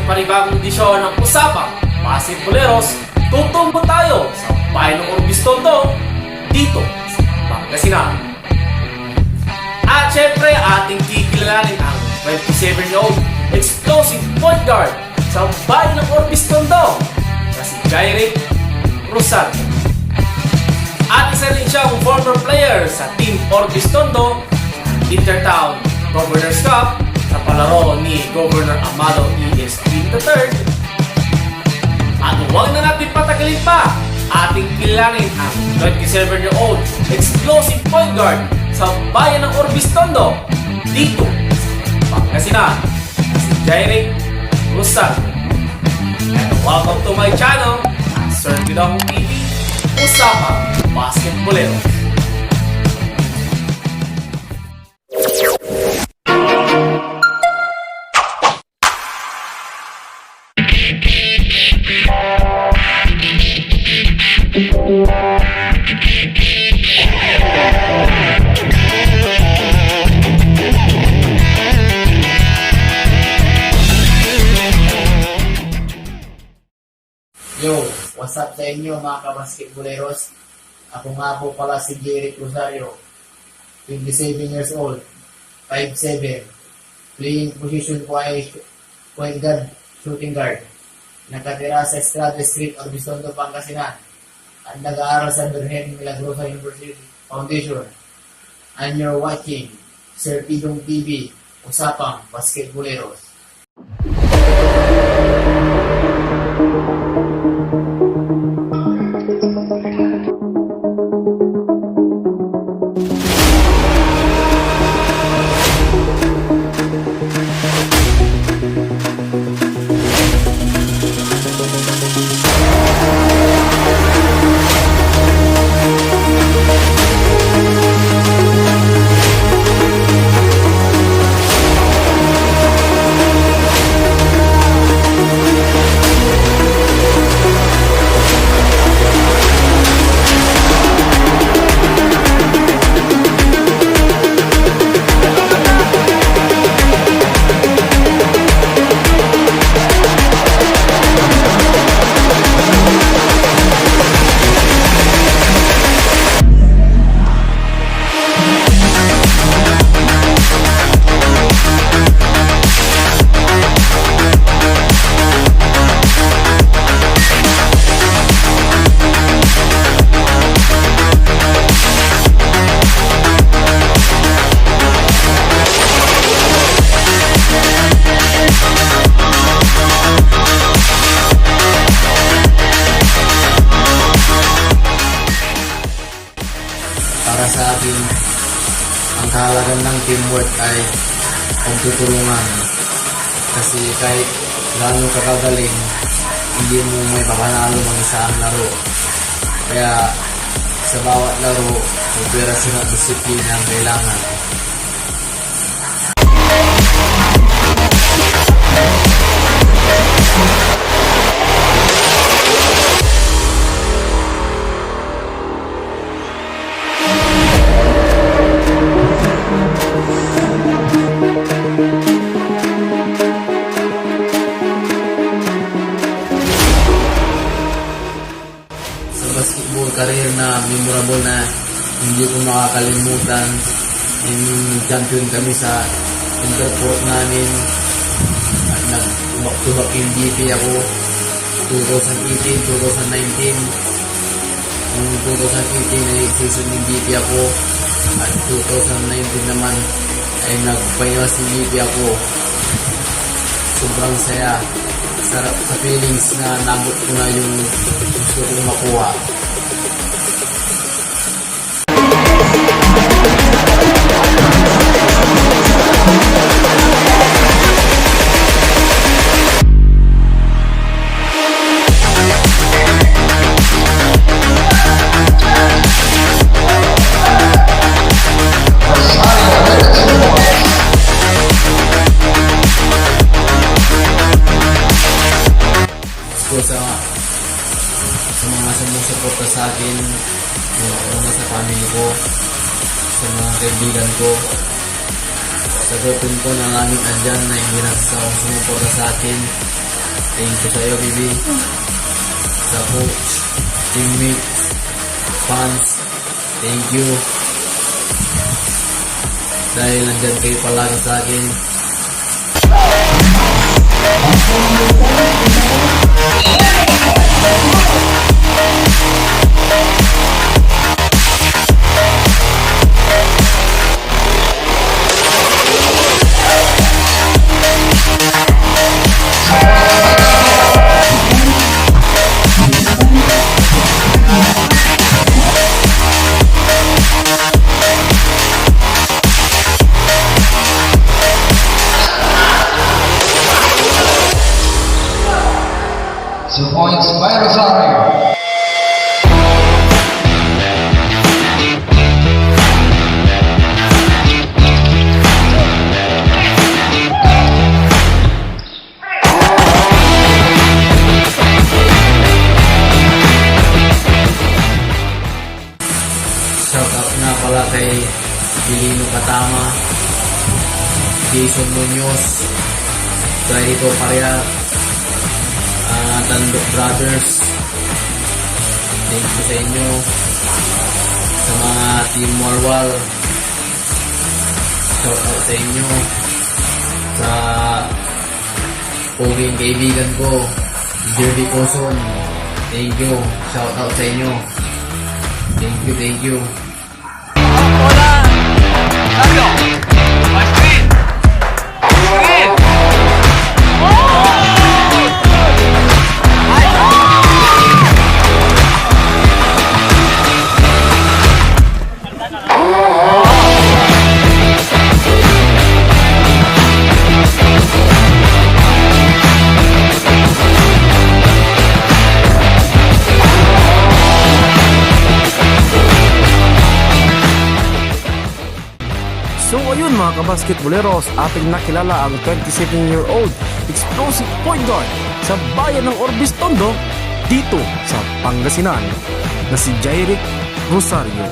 panibagong edisyon ng Usapang Basketboleros, tutumbo tayo sa bayan ng Urbiztondo dito sa Pangasinan. At syempre, ating kikilalanin ang 27-year-old explosive point guard sa bayan ng Urbiztondo na si Jayrick, Rosario. At isa rin siyang former player sa Team Urbiztondo Intertown Governor's Cup sa palaro ni Governor Amado ESP III. At huwag na natin patagalin pa, ating kilalanin ang 27-year-old explosive point guard sa bayan ng Urbiztondo dito sa Pangasinan, si Jayrick Rosario. And welcome to my channel, Sir Pidong TeeVee, Usapang Basketboleros. Yo, what's up sa inyo mga ka-BASKETBOLEROS? Ako nga po pala si Jayrick Rosario, 27 years old, 5'7", playing position ko ay Pointguard, shooting guard. Nakatira sa Estrada Street, Urbiztondo Pangasinan, at nag-aaral sa Virgen Milagrosa University Foundation. And you're watching Sir Pidong TeeVee, Usapang Basketboleros. Para sa akin, ang kahalagan ng teamwork ay pagtutulungan. Kasi kahit gaano ka kagaling, hindi mo may papanalo ng isang laro. Kaya sa bawat laro, operasyon at disiplina ang kailangan. Basketball career na memorable na hindi ko makakalimutan, yung champion kami sa Intertown namin at nag-back-to-back MVP ako 2018, 2019. Yung 2018 ay season MVP ako at 2019 naman ay nag-finals MVP ako. Sobrang saya, sarap sa feelings na nabot ko na yung gusto kong makuha. Sa mga sumusuporta sa akin, una sa family ko, sa mga kaibigan ko, sa group ko na laging andyan na hindi nagsasawang sumuporta sa akin, Thank you sa'yo, baby. Sa coach, teammates, fans, thank you. Dahil nandyan kayo palagi sa akin. Points by Rosario. Shoutout nga pala kay Pilino Katama, Jason Munoz, Jayrick Paria, Tandok Brothers. Thank you sa inyo. Sa mga Team Warwal, shoutout sa inyo. Sa poging kaibigan ko, Jayrick Oson, thank you. Shoutout sa inyo. Thank you, thank you. Hola! Rosario! My screen! Screen! So ayun mga ka-basketboleros, ating nakilala ang 27-year-old explosive point guard sa bayan ng Urbiztondo dito sa Pangasinan na si Jayrick Rosario.